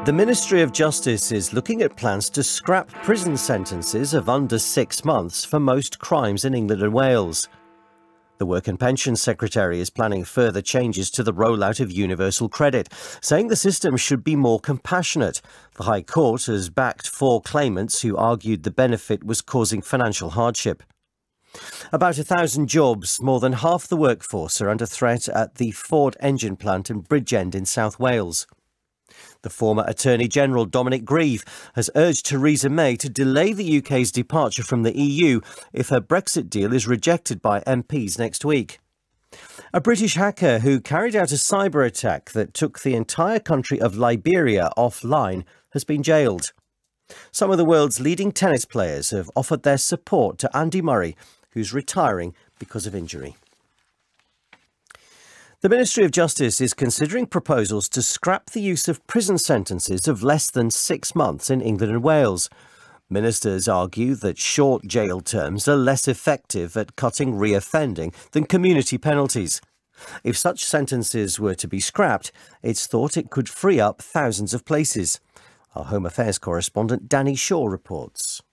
The Ministry of Justice is looking at plans to scrap prison sentences of under 6 months for most crimes in England and Wales. The Work and Pensions Secretary is planning further changes to the rollout of universal credit, saying the system should be more compassionate. The High Court has backed 4 claimants who argued the benefit was causing financial hardship. About 1,000 jobs, more than half the workforce, are under threat at the Ford engine plant in Bridgend in South Wales. The former Attorney-General Dominic Grieve has urged Theresa May to delay the UK's departure from the EU if her Brexit deal is rejected by MPs next week. A British hacker who carried out a cyber attack that took the entire country of Liberia offline has been jailed. Some of the world's leading tennis players have offered their support to Andy Murray, who's retiring because of injury. The Ministry of Justice is considering proposals to scrap the use of prison sentences of less than 6 months in England and Wales. Ministers argue that short jail terms are less effective at cutting re-offending than community penalties. If such sentences were to be scrapped, it's thought it could free up thousands of places. Our Home Affairs correspondent Danny Shaw reports.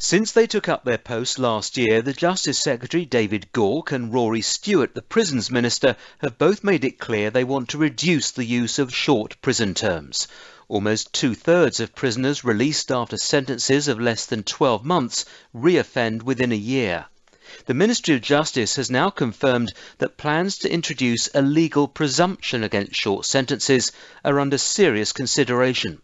Since they took up their posts last year, the Justice Secretary David Gauke and Rory Stewart, the Prisons Minister, have both made it clear they want to reduce the use of short prison terms. Almost 2/3 of prisoners released after sentences of less than 12 months re-offend within a year. The Ministry of Justice has now confirmed that plans to introduce a legal presumption against short sentences are under serious consideration.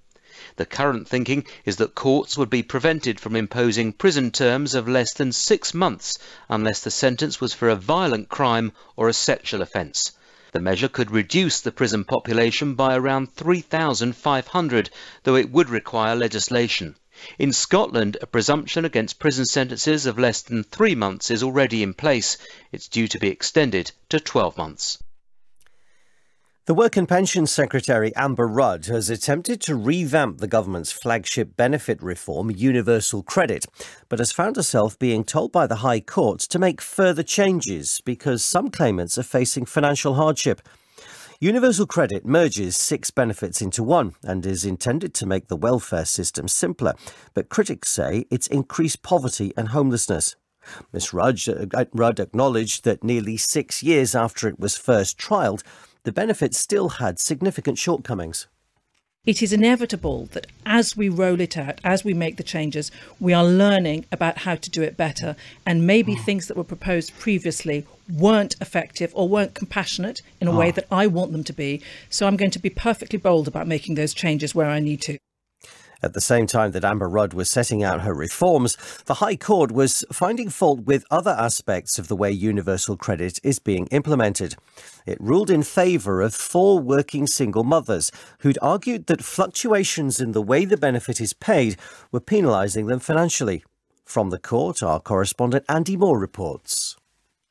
The current thinking is that courts would be prevented from imposing prison terms of less than 6 months unless the sentence was for a violent crime or a sexual offence. The measure could reduce the prison population by around 3,500, though it would require legislation. In Scotland, a presumption against prison sentences of less than 3 months is already in place. It's due to be extended to 12 months. The Work and Pensions Secretary Amber Rudd has attempted to revamp the government's flagship benefit reform, universal credit, but has found herself being told by the High Court to make further changes because some claimants are facing financial hardship. Universal credit merges 6 benefits into one and is intended to make the welfare system simpler, but critics say it's increased poverty and homelessness. Ms. Rudd acknowledged that nearly 6 years after it was first trialled, the benefit still had significant shortcomings. It is inevitable that as we roll it out, as we make the changes, we are learning about how to do it better. And maybe things that were proposed previously weren't effective or weren't compassionate in a way that I want them to be. So I'm going to be perfectly bold about making those changes where I need to. At the same time that Amber Rudd was setting out her reforms, the High Court was finding fault with other aspects of the way universal credit is being implemented. It ruled in favour of 4 working single mothers who'd argued that fluctuations in the way the benefit is paid were penalising them financially. From the court, our correspondent Andy Moore reports.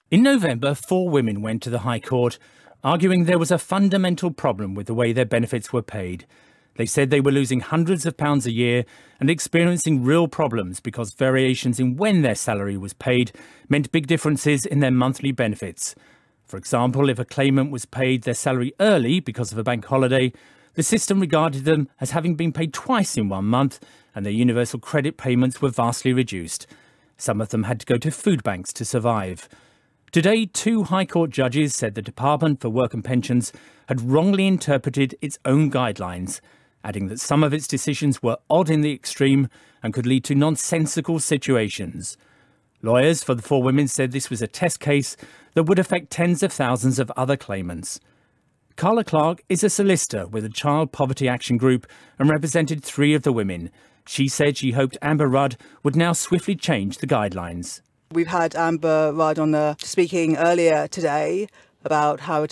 In November, 4 women went to the High Court, arguing there was a fundamental problem with the way their benefits were paid. They said they were losing hundreds of pounds a year and experiencing real problems because variations in when their salary was paid meant big differences in their monthly benefits. For example, if a claimant was paid their salary early because of a bank holiday, the system regarded them as having been paid twice in 1 month, and their universal credit payments were vastly reduced. Some of them had to go to food banks to survive. Today, 2 High Court judges said the Department for Work and Pensions had wrongly interpreted its own guidelines, adding that some of its decisions were odd in the extreme and could lead to nonsensical situations. Lawyers for the 4 women said this was a test case that would affect tens of thousands of other claimants. Carla Clark is a solicitor with a Child Poverty Action Group and represented 3 of the women. She said she hoped Amber Rudd would now swiftly change the guidelines. We've had Amber Rudd on speaking earlier today about how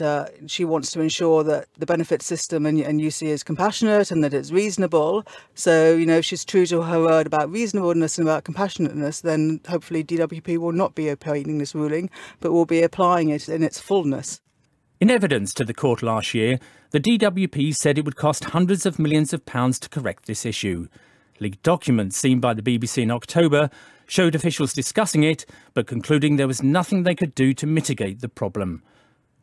she wants to ensure that the benefit system and UC is compassionate and that it's reasonable. So, if she's true to her word about reasonableness and about compassionateness, then hopefully DWP will not be upholding this ruling, but will be applying it in its fullness. In evidence to the court last year, the DWP said it would cost hundreds of millions of pounds to correct this issue. Leaked documents seen by the BBC in October showed officials discussing it, but concluding there was nothing they could do to mitigate the problem.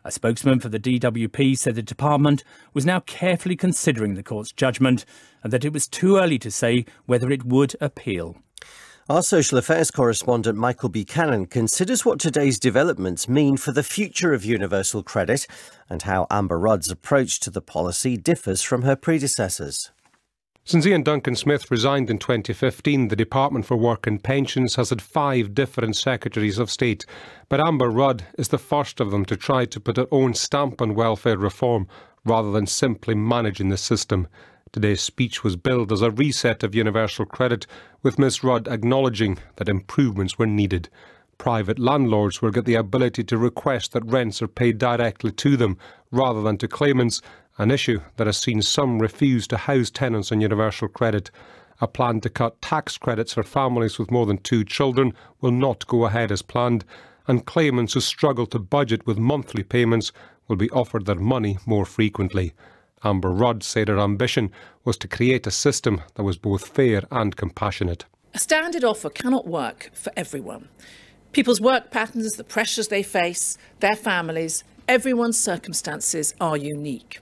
A spokesman for the DWP said the department was now carefully considering the court's judgment and that it was too early to say whether it would appeal. Our social affairs correspondent Michael Buchanan considers what today's developments mean for the future of universal credit and how Amber Rudd's approach to the policy differs from her predecessors. Since Ian Duncan Smith resigned in 2015, the Department for Work and Pensions has had 5 different Secretaries of State. But Amber Rudd is the first of them to try to put her own stamp on welfare reform rather than simply managing the system. Today's speech was billed as a reset of universal credit, with Ms Rudd acknowledging that improvements were needed. Private landlords will get the ability to request that rents are paid directly to them rather than to claimants, an issue that has seen some refuse to house tenants on universal credit. A plan to cut tax credits for families with more than 2 children will not go ahead as planned, and claimants who struggle to budget with monthly payments will be offered their money more frequently. Amber Rudd said her ambition was to create a system that was both fair and compassionate. A standard offer cannot work for everyone. People's work patterns, the pressures they face, their families, everyone's circumstances are unique.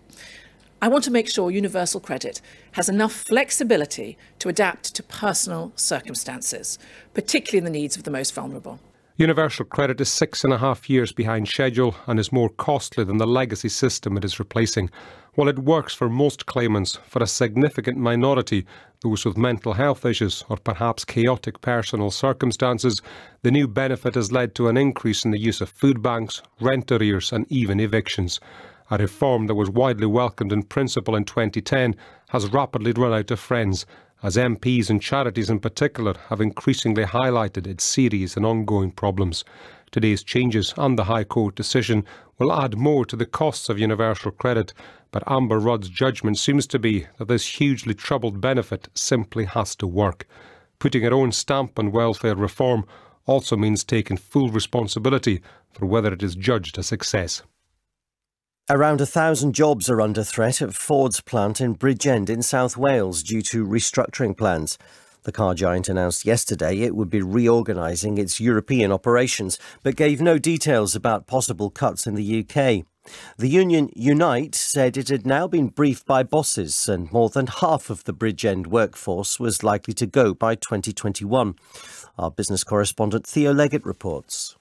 I want to make sure universal credit has enough flexibility to adapt to personal circumstances, particularly the needs of the most vulnerable. Universal credit is 6.5 years behind schedule and is more costly than the legacy system it is replacing. While it works for most claimants, for a significant minority, those with mental health issues or perhaps chaotic personal circumstances, the new benefit has led to an increase in the use of food banks, rent arrears and even evictions. A reform that was widely welcomed in principle in 2010 has rapidly run out of friends, as MPs and charities in particular have increasingly highlighted its serious and ongoing problems. Today's changes and the High Court decision will add more to the costs of universal credit, but Amber Rudd's judgment seems to be that this hugely troubled benefit simply has to work. Putting her own stamp on welfare reform also means taking full responsibility for whether it is judged a success. Around 1,000 jobs are under threat at Ford's plant in Bridgend in South Wales due to restructuring plans. The car giant announced yesterday it would be reorganising its European operations, but gave no details about possible cuts in the UK. The union Unite said it had now been briefed by bosses and more than half of the Bridgend workforce was likely to go by 2021. Our business correspondent Theo Leggett reports.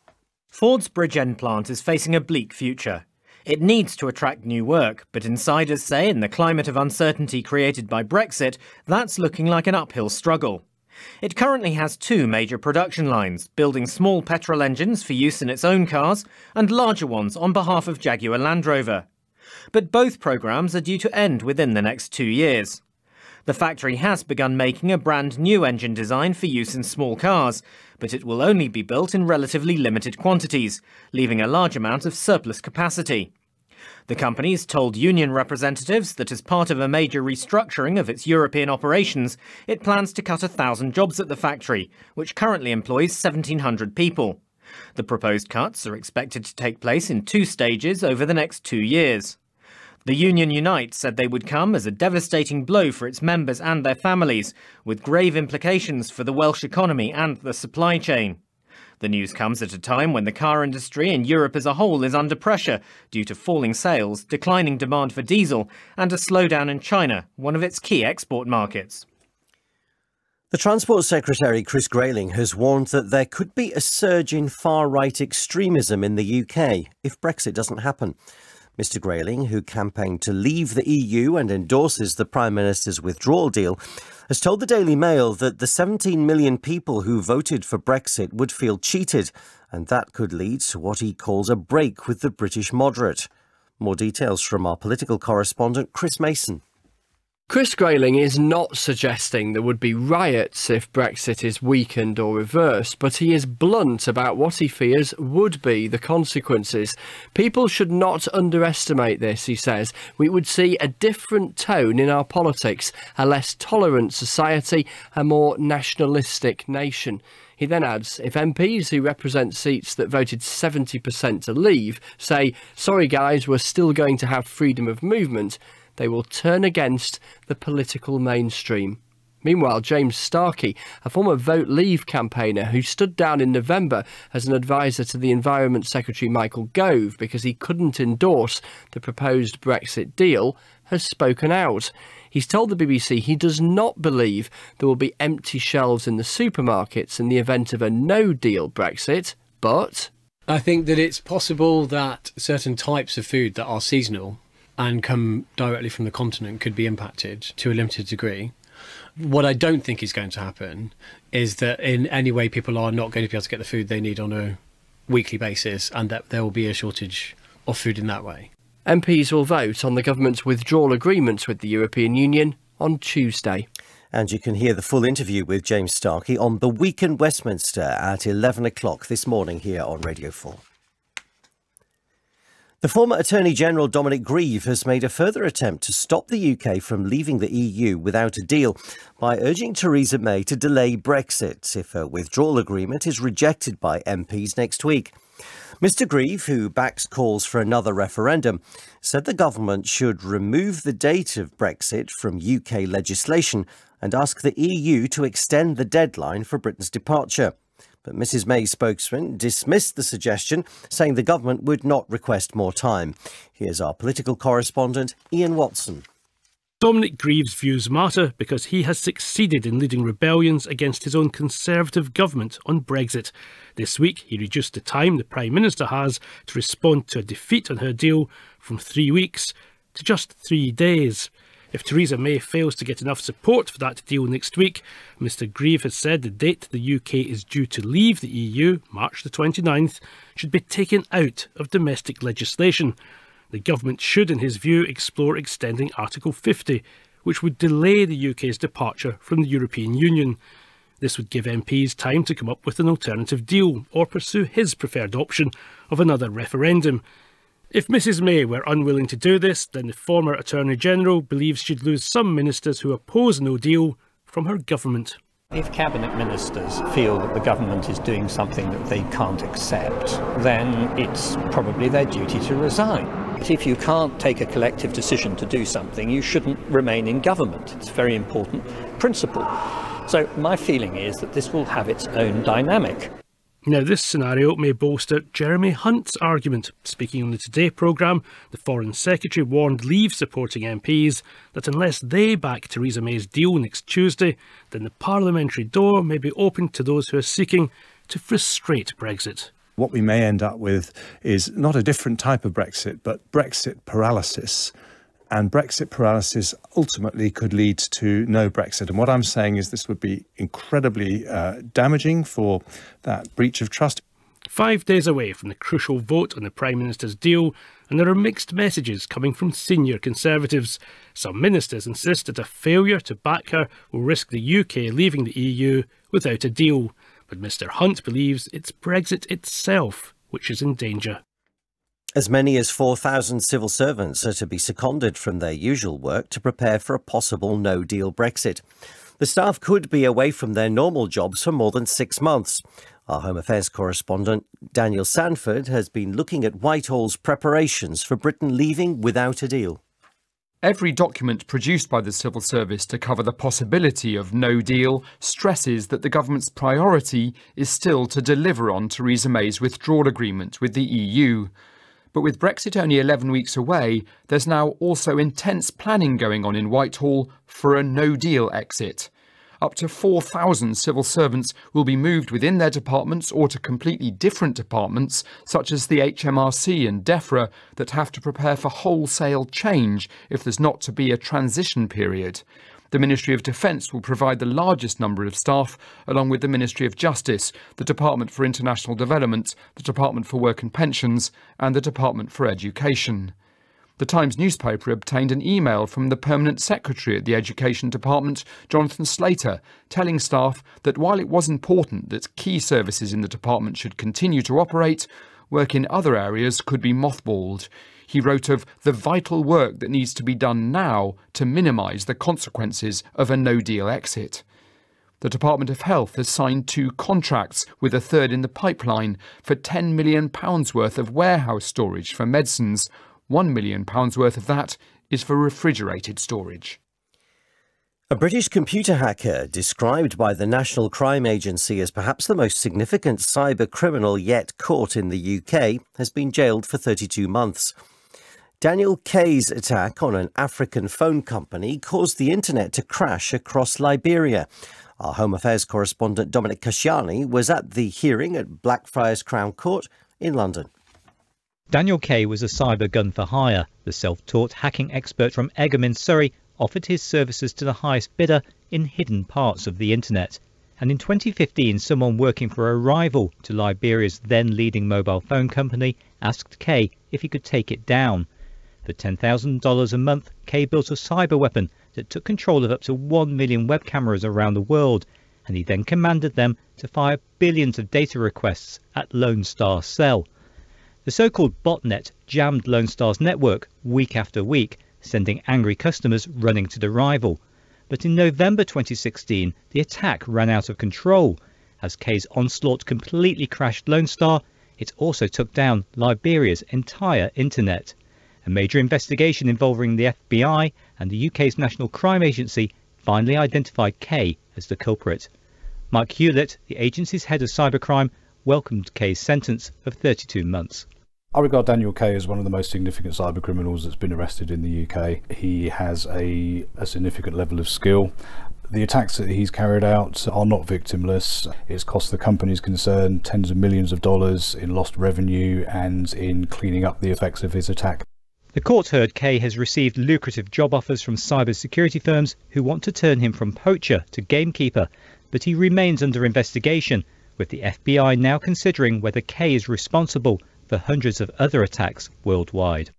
Ford's Bridgend plant is facing a bleak future. It needs to attract new work, but insiders say in the climate of uncertainty created by Brexit, that's looking like an uphill struggle. It currently has 2 major production lines, building small petrol engines for use in its own cars and larger ones on behalf of Jaguar Land Rover. But both programmes are due to end within the next 2 years. The factory has begun making a brand new engine design for use in small cars, but it will only be built in relatively limited quantities, leaving a large amount of surplus capacity. The company's told union representatives that as part of a major restructuring of its European operations, it plans to cut 1,000 jobs at the factory, which currently employs 1,700 people. The proposed cuts are expected to take place in 2 stages over the next 2 years. The union Unite said they would come as a devastating blow for its members and their families, with grave implications for the Welsh economy and the supply chain. The news comes at a time when the car industry in Europe as a whole is under pressure due to falling sales, declining demand for diesel and a slowdown in China, one of its key export markets. The Transport Secretary Chris Grayling has warned that there could be a surge in far-right extremism in the UK if Brexit doesn't happen. Mr Grayling, who campaigned to leave the EU and endorses the Prime Minister's withdrawal deal, has told the Daily Mail that the 17 million people who voted for Brexit would feel cheated, and that could lead to what he calls a break with the British moderate. More details from our political correspondent Chris Mason. Chris Grayling is not suggesting there would be riots if Brexit is weakened or reversed, but he is blunt about what he fears would be the consequences. People should not underestimate this, he says. We would see a different tone in our politics, a less tolerant society, a more nationalistic nation. He then adds, if MPs who represent seats that voted 70% to leave say, sorry guys, we're still going to have freedom of movement, they will turn against the political mainstream. Meanwhile, James Starkey, a former Vote Leave campaigner who stood down in November as an advisor to the Environment Secretary Michael Gove because he couldn't endorse the proposed Brexit deal, has spoken out. He's told the BBC he does not believe there will be empty shelves in the supermarkets in the event of a no-deal Brexit, but I think that it's possible that certain types of food that are seasonal and come directly from the continent could be impacted to a limited degree. What I don't think is going to happen is that in any way people are not going to be able to get the food they need on a weekly basis, and that there will be a shortage of food in that way. MPs will vote on the government's withdrawal agreements with the European Union on Tuesday. And you can hear the full interview with James Starkey on The Week in Westminster at 11 o'clock this morning here on Radio 4. The former Attorney General Dominic Grieve has made a further attempt to stop the UK from leaving the EU without a deal by urging Theresa May to delay Brexit if a withdrawal agreement is rejected by MPs next week. Mr Grieve, who backs calls for another referendum, said the government should remove the date of Brexit from UK legislation and ask the EU to extend the deadline for Britain's departure. But Mrs May's spokesman dismissed the suggestion, saying the government would not request more time. Here's our political correspondent, Ian Watson. Dominic Grieve's views matter because he has succeeded in leading rebellions against his own Conservative government on Brexit. This week, he reduced the time the Prime Minister has to respond to a defeat on her deal from 3 weeks to just 3 days. If Theresa May fails to get enough support for that deal next week, Mr Grieve has said the date the UK is due to leave the EU, March the 29th, should be taken out of domestic legislation. The government should, in his view, explore extending Article 50, which would delay the UK's departure from the European Union. This would give MPs time to come up with an alternative deal or pursue his preferred option of another referendum. If Mrs May were unwilling to do this, then the former Attorney-General believes she'd lose some ministers who oppose no deal from her government. If cabinet ministers feel that the government is doing something that they can't accept, then it's probably their duty to resign. But if you can't take a collective decision to do something, you shouldn't remain in government. It's a very important principle. So my feeling is that this will have its own dynamic. Now, this scenario may bolster Jeremy Hunt's argument. Speaking on the Today programme, the Foreign Secretary warned Leave-supporting MPs that unless they back Theresa May's deal next Tuesday, then the parliamentary door may be open to those who are seeking to frustrate Brexit. What we may end up with is not a different type of Brexit, but Brexit paralysis. And Brexit paralysis ultimately could lead to no Brexit. And what I'm saying is this would be incredibly damaging for that breach of trust. 5 days away from the crucial vote on the Prime Minister's deal, and there are mixed messages coming from senior Conservatives. Some ministers insist that a failure to back her will risk the UK leaving the EU without a deal. But Mr Hunt believes it's Brexit itself which is in danger. As many as 4,000 civil servants are to be seconded from their usual work to prepare for a possible no-deal Brexit. The staff could be away from their normal jobs for more than 6 months. Our Home Affairs correspondent Daniel Sanford has been looking at Whitehall's preparations for Britain leaving without a deal. Every document produced by the civil service to cover the possibility of no deal stresses that the government's priority is still to deliver on Theresa May's withdrawal agreement with the EU. But with Brexit only 11 weeks away, there's now also intense planning going on in Whitehall for a no-deal exit. Up to 4,000 civil servants will be moved within their departments or to completely different departments, such as the HMRC and DEFRA, that have to prepare for wholesale change if there's not to be a transition period. The Ministry of Defence will provide the largest number of staff, along with the Ministry of Justice, the Department for International Development, the Department for Work and Pensions, and the Department for Education. The Times newspaper obtained an email from the Permanent Secretary at the Education Department, Jonathan Slater, telling staff that while it was important that key services in the department should continue to operate, work in other areas could be mothballed. He wrote of the vital work that needs to be done now to minimise the consequences of a no-deal exit. The Department of Health has signed 2 contracts, with a third in the pipeline, for £10 million worth of warehouse storage for medicines. £1 million worth of that is for refrigerated storage. A British computer hacker, described by the National Crime Agency as perhaps the most significant cyber criminal yet caught in the UK, has been jailed for 32 months. Daniel Kay's attack on an African phone company caused the internet to crash across Liberia. Our Home Affairs correspondent Dominic Grieve was at the hearing at Blackfriars Crown Court in London. Daniel Kay was a cyber gun for hire. The self-taught hacking expert from Egham in Surrey offered his services to the highest bidder in hidden parts of the internet. And in 2015, someone working for a rival to Liberia's then leading mobile phone company asked Kay if he could take it down. For $10,000 a month, Kay built a cyber weapon that took control of up to 1 million web cameras around the world, and he then commanded them to fire billions of data requests at Lone Star Cell. The so-called botnet jammed Lone Star's network week after week, sending angry customers running to the rival. But in November 2016, the attack ran out of control. As Kay's onslaught completely crashed Lone Star, it also took down Liberia's entire internet. A major investigation involving the FBI and the UK's National Crime Agency finally identified Kay as the culprit. Mike Hewlett, the agency's head of cybercrime, welcomed Kay's sentence of 32 months. I regard Daniel Kay as one of the most significant cyber criminals that's been arrested in the UK. He has a significant level of skill. The attacks that he's carried out are not victimless. It's cost the companies concerned tens of millions of dollars in lost revenue and in cleaning up the effects of his attack. The court heard Kay has received lucrative job offers from cyber security firms who want to turn him from poacher to gamekeeper, but he remains under investigation, with the FBI now considering whether Kay is responsible for hundreds of other attacks worldwide.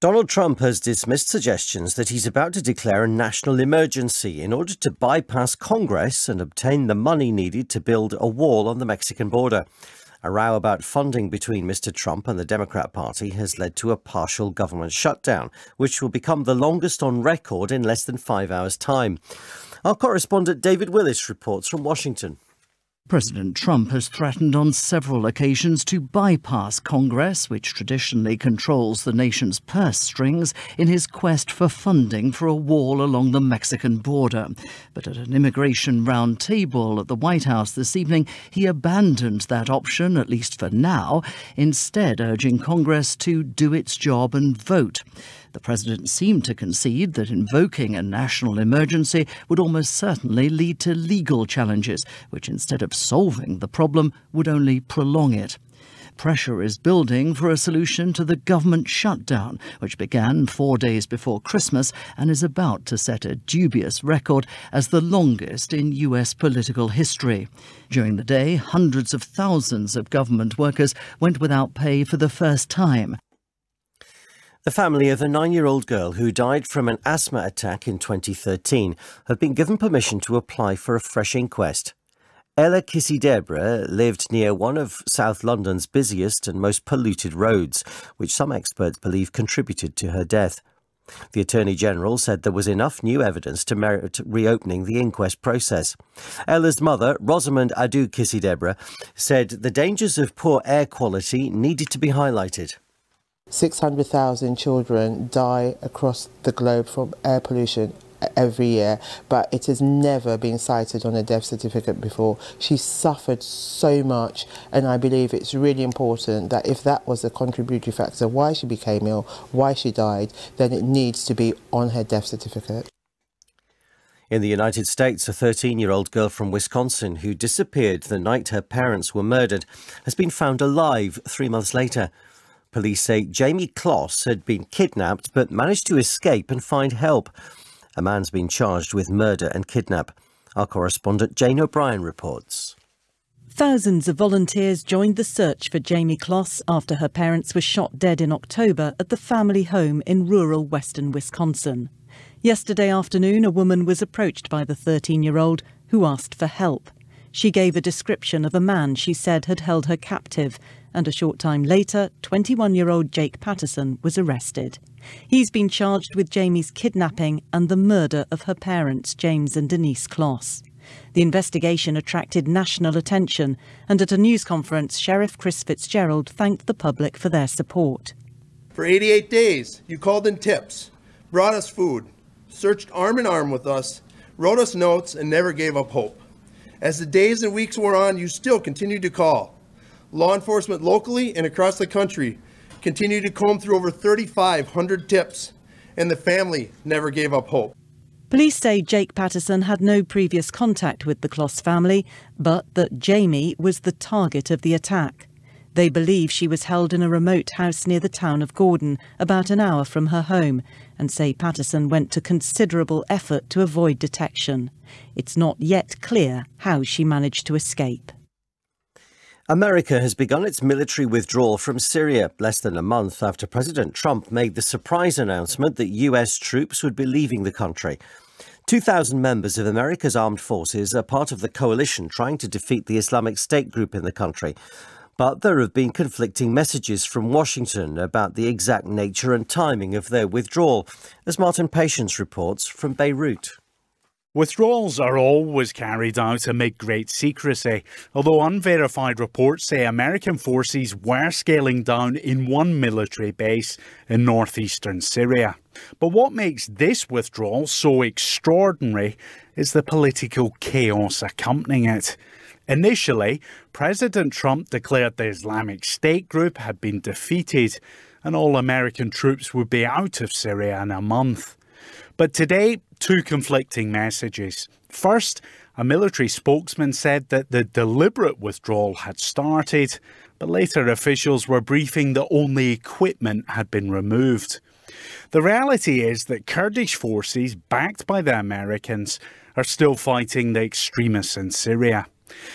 Donald Trump has dismissed suggestions that he's about to declare a national emergency in order to bypass Congress and obtain the money needed to build a wall on the Mexican border. A row about funding between Mr. Trump and the Democrat Party has led to a partial government shutdown, which will become the longest on record in less than 5 hours' time. Our correspondent David Willis reports from Washington. President Trump has threatened on several occasions to bypass Congress, which traditionally controls the nation's purse strings, in his quest for funding for a wall along the Mexican border. But at an immigration roundtable at the White House this evening, he abandoned that option, at least for now, instead urging Congress to do its job and vote. The president seemed to concede that invoking a national emergency would almost certainly lead to legal challenges, which instead of solving the problem would only prolong it. Pressure is building for a solution to the government shutdown, which began 4 days before Christmas and is about to set a dubious record as the longest in US political history. During the day, hundreds of thousands of government workers went without pay for the first time. The family of a 9-year-old girl who died from an asthma attack in 2013 have been given permission to apply for a fresh inquest. Ella Kissi-Debrah lived near one of South London's busiest and most polluted roads, which some experts believe contributed to her death. The Attorney General said there was enough new evidence to merit reopening the inquest process. Ella's mother, Rosamond Adu Kissi-Debrah, said the dangers of poor air quality needed to be highlighted. 600,000 children die across the globe from air pollution every year, but it has never been cited on a death certificate before. She suffered so much, and I believe it's really important that if that was a contributory factor why she became ill, why she died, then it needs to be on her death certificate. In the United States, a 13-year-old girl from Wisconsin who disappeared the night her parents were murdered has been found alive 3 months later. Police say Jamie Kloss had been kidnapped but managed to escape and find help. A man's been charged with murder and kidnap. Our correspondent Jane O'Brien reports. Thousands of volunteers joined the search for Jamie Kloss after her parents were shot dead in October at the family home in rural western Wisconsin. Yesterday afternoon, a woman was approached by the 13-year-old who asked for help. She gave a description of a man she said had held her captive, and a short time later, 21-year-old Jake Patterson was arrested. He's been charged with Jamie's kidnapping and the murder of her parents, James and Denise Kloss. The investigation attracted national attention, and at a news conference, Sheriff Chris Fitzgerald thanked the public for their support. For 88 days, you called in tips, brought us food, searched arm in arm with us, wrote us notes, and never gave up hope. As the days and weeks wore on, you still continued to call. Law enforcement locally and across the country continued to comb through over 3,500 tips, and the family never gave up hope. Police say Jake Patterson had no previous contact with the Closs family, but that Jamie was the target of the attack. They believe she was held in a remote house near the town of Gordon, about an hour from her home, and say Patterson went to considerable effort to avoid detection. It's not yet clear how she managed to escape. America has begun its military withdrawal from Syria less than a month after President Trump made the surprise announcement that US troops would be leaving the country. 2,000 members of America's armed forces are part of the coalition trying to defeat the Islamic State group in the country. But there have been conflicting messages from Washington about the exact nature and timing of their withdrawal, as Martin Patience reports from Beirut. Withdrawals are always carried out amid great secrecy, although unverified reports say American forces were scaling down in one military base in northeastern Syria. But what makes this withdrawal so extraordinary is the political chaos accompanying it. Initially, President Trump declared the Islamic State group had been defeated and all American troops would be out of Syria in a month. But today, two conflicting messages. First, a military spokesman said that the deliberate withdrawal had started, but later officials were briefing that only equipment had been removed. The reality is that Kurdish forces, backed by the Americans, are still fighting the extremists in Syria.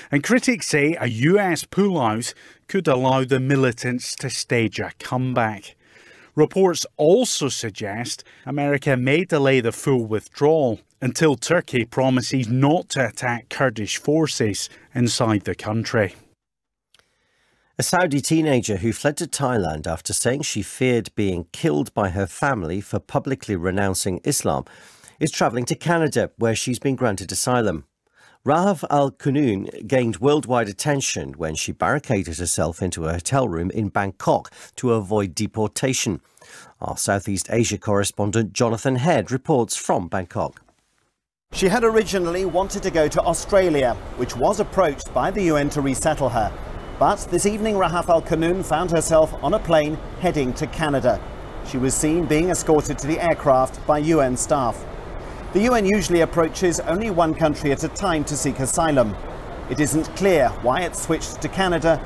And critics say a US pullout could allow the militants to stage a comeback. Reports also suggest America may delay the full withdrawal until Turkey promises not to attack Kurdish forces inside the country. A Saudi teenager who fled to Thailand after saying she feared being killed by her family for publicly renouncing Islam is travelling to Canada, where she's been granted asylum. Rahaf al-Qunun gained worldwide attention when she barricaded herself into a hotel room in Bangkok to avoid deportation. Our Southeast Asia correspondent Jonathan Head reports from Bangkok. She had originally wanted to go to Australia, which was approached by the UN to resettle her. But this evening Rahaf al-Qunun found herself on a plane heading to Canada. She was seen being escorted to the aircraft by UN staff. The UN usually approaches only one country at a time to seek asylum. It isn't clear why it switched to Canada,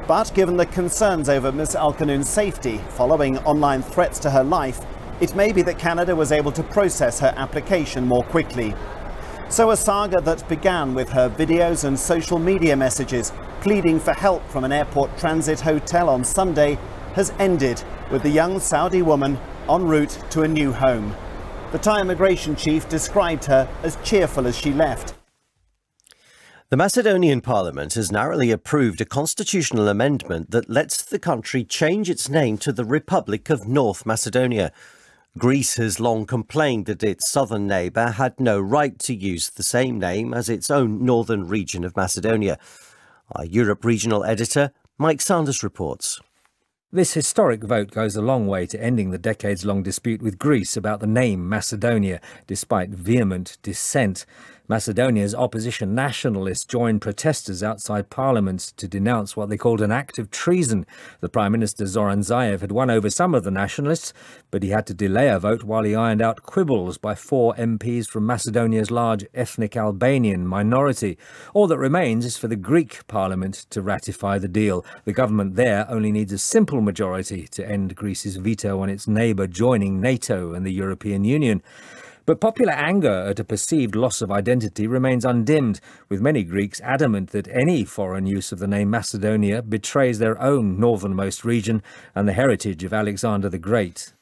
but given the concerns over Ms al-Qunun's safety following online threats to her life, it may be that Canada was able to process her application more quickly. So a saga that began with her videos and social media messages pleading for help from an airport transit hotel on Sunday has ended with the young Saudi woman en route to a new home. The Thai immigration chief described her as cheerful as she left. The Macedonian parliament has narrowly approved a constitutional amendment that lets the country change its name to the Republic of North Macedonia. Greece has long complained that its southern neighbour had no right to use the same name as its own northern region of Macedonia. Our Europe regional editor, Mike Sanders, reports. This historic vote goes a long way to ending the decades-long dispute with Greece about the name Macedonia, despite vehement dissent. Macedonia's opposition nationalists joined protesters outside Parliament to denounce what they called an act of treason. The Prime Minister Zoran Zaev had won over some of the nationalists, but he had to delay a vote while he ironed out quibbles by 4 MPs from Macedonia's large ethnic Albanian minority. All that remains is for the Greek Parliament to ratify the deal. The government there only needs a simple majority to end Greece's veto on its neighbour joining NATO and the European Union. But popular anger at a perceived loss of identity remains undimmed, with many Greeks adamant that any foreign use of the name Macedonia betrays their own northernmost region and the heritage of Alexander the Great.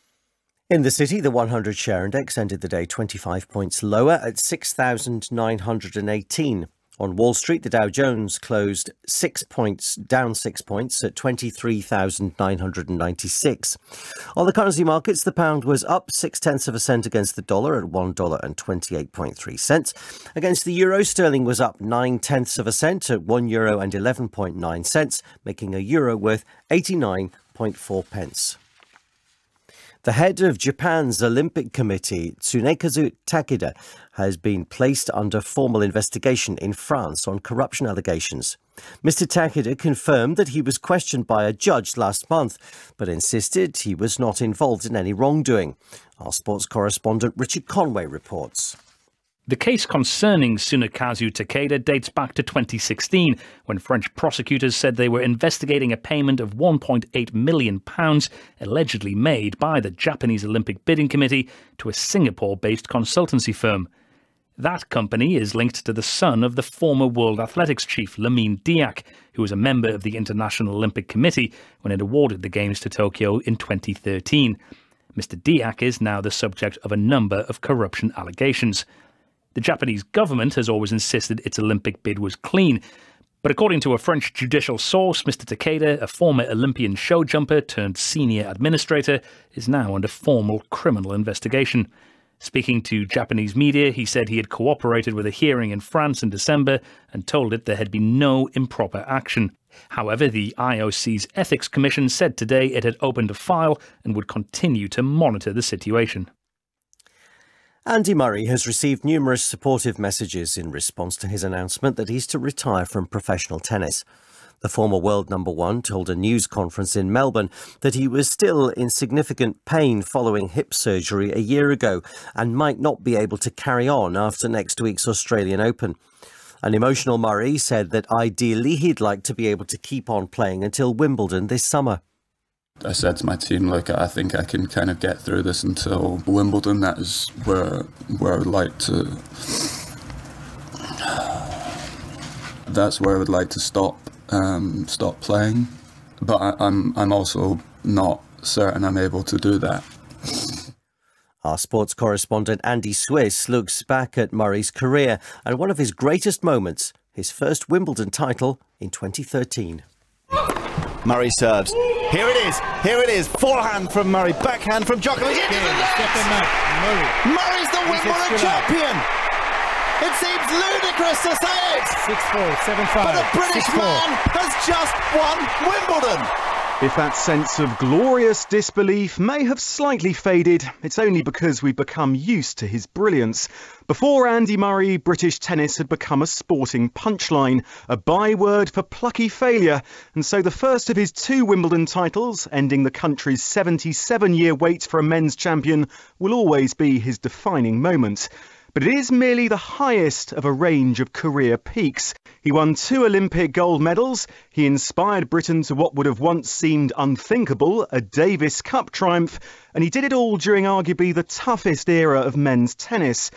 In the city, the 100 share index ended the day 25 points lower at 6,918. On Wall Street, the Dow Jones closed down 6 points at 23,996. On the currency markets, the pound was up 0.6 cents against the dollar at $1.28.3. Against the euro, sterling was up 0.9 cents at €1.11.9, making a euro worth 89.4 pence. The head of Japan's Olympic Committee, Tsunekazu Takeda, has been placed under formal investigation in France on corruption allegations. Mr. Takeda confirmed that he was questioned by a judge last month, but insisted he was not involved in any wrongdoing. Our sports correspondent Richard Conway reports. The case concerning Tsunekazu Takeda dates back to 2016, when French prosecutors said they were investigating a payment of £1.8 million allegedly made by the Japanese Olympic Bidding Committee to a Singapore-based consultancy firm. That company is linked to the son of the former World Athletics chief, Lamine Diack, who was a member of the International Olympic Committee when it awarded the Games to Tokyo in 2013. Mr. Diack is now the subject of a number of corruption allegations. The Japanese government has always insisted its Olympic bid was clean. But according to a French judicial source, Mr. Takeda, a former Olympian show jumper turned senior administrator, is now under formal criminal investigation. Speaking to Japanese media, he said he had cooperated with a hearing in France in December and told it there had been no improper action. However, the IOC's Ethics Commission said today it had opened a file and would continue to monitor the situation. Andy Murray has received numerous supportive messages in response to his announcement that he's to retire from professional tennis. The former world number one told a news conference in Melbourne that he was still in significant pain following hip surgery a year ago and might not be able to carry on after next week's Australian Open. An emotional Murray said that ideally he'd like to be able to keep on playing until Wimbledon this summer. I said to my team, look, I think I can kind of get through this until Wimbledon. That is where I would like to. That's where I would like to stop playing. But I'm also not certain I'm able to do that. Our sports correspondent Andy Swiss looks back at Murray's career and one of his greatest moments, his first Wimbledon title in 2013. Murray serves. Here it is. Forehand from Murray, backhand from Djokovic. Murray's the Wimbledon champion. It seems ludicrous to say it. 6-4, 7-5. But a British man has just won Wimbledon. If that sense of glorious disbelief may have slightly faded, it's only because we've become used to his brilliance. Before Andy Murray, British tennis had become a sporting punchline, a byword for plucky failure, and so the first of his two Wimbledon titles, ending the country's 77-year wait for a men's champion, will always be his defining moment. But it is merely the highest of a range of career peaks. He won 2 Olympic gold medals, he inspired Britain to what would have once seemed unthinkable, a Davis Cup triumph, and he did it all during arguably the toughest era of men's tennis.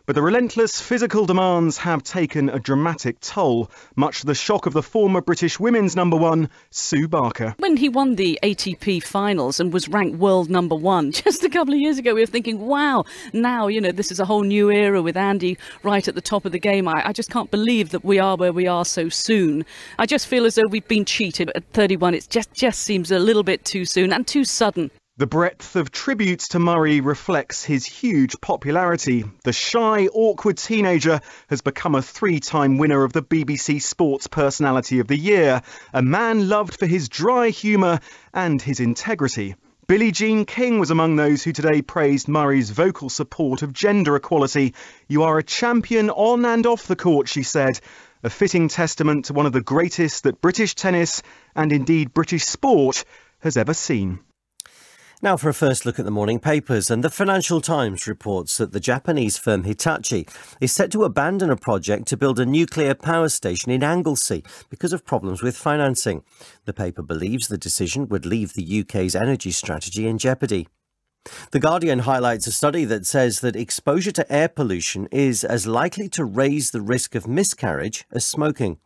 But the relentless physical demands have taken a dramatic toll, much to the shock of the former British women's number one, Sue Barker. When he won the ATP finals and was ranked world number one just a couple of years ago, we were thinking, wow, now, this is a whole new era with Andy right at the top of the game. I just can't believe that we are where we are so soon. I just feel as though we've been cheated at 31. It just seems a little bit too soon and too sudden. The breadth of tributes to Murray reflects his huge popularity. The shy, awkward teenager has become a 3-time winner of the BBC Sports Personality of the Year, a man loved for his dry humour and his integrity. Billie Jean King was among those who today praised Murray's vocal support of gender equality. "You are a champion on and off the court," she said, a fitting testament to one of the greatest that British tennis, and indeed British sport, has ever seen. Now for a first look at the morning papers, and the Financial Times reports that the Japanese firm Hitachi is set to abandon a project to build a nuclear power station in Anglesey because of problems with financing. The paper believes the decision would leave the UK's energy strategy in jeopardy. The Guardian highlights a study that says that exposure to air pollution is as likely to raise the risk of miscarriage as smoking.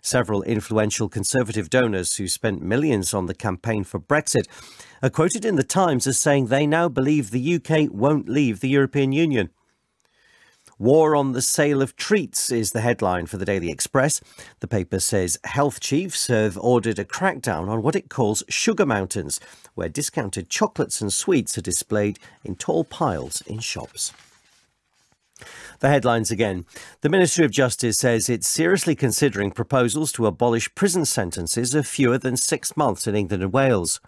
Several influential Conservative donors who spent millions on the campaign for Brexit are quoted in the Times as saying they now believe the UK won't leave the European Union. War on the sale of treats is the headline for the Daily Express. The paper says health chiefs have ordered a crackdown on what it calls sugar mountains, where discounted chocolates and sweets are displayed in tall piles in shops. The headlines again. The Ministry of Justice says it's seriously considering proposals to abolish prison sentences of fewer than 6 months in England and Wales.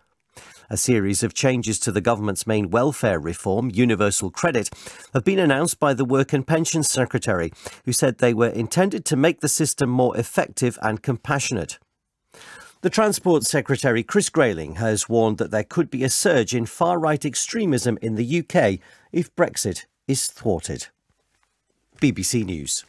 A series of changes to the government's main welfare reform, universal credit, have been announced by the Work and Pensions Secretary, who said they were intended to make the system more effective and compassionate. The Transport Secretary, Chris Grayling, has warned that there could be a surge in far-right extremism in the UK if Brexit is thwarted. BBC News.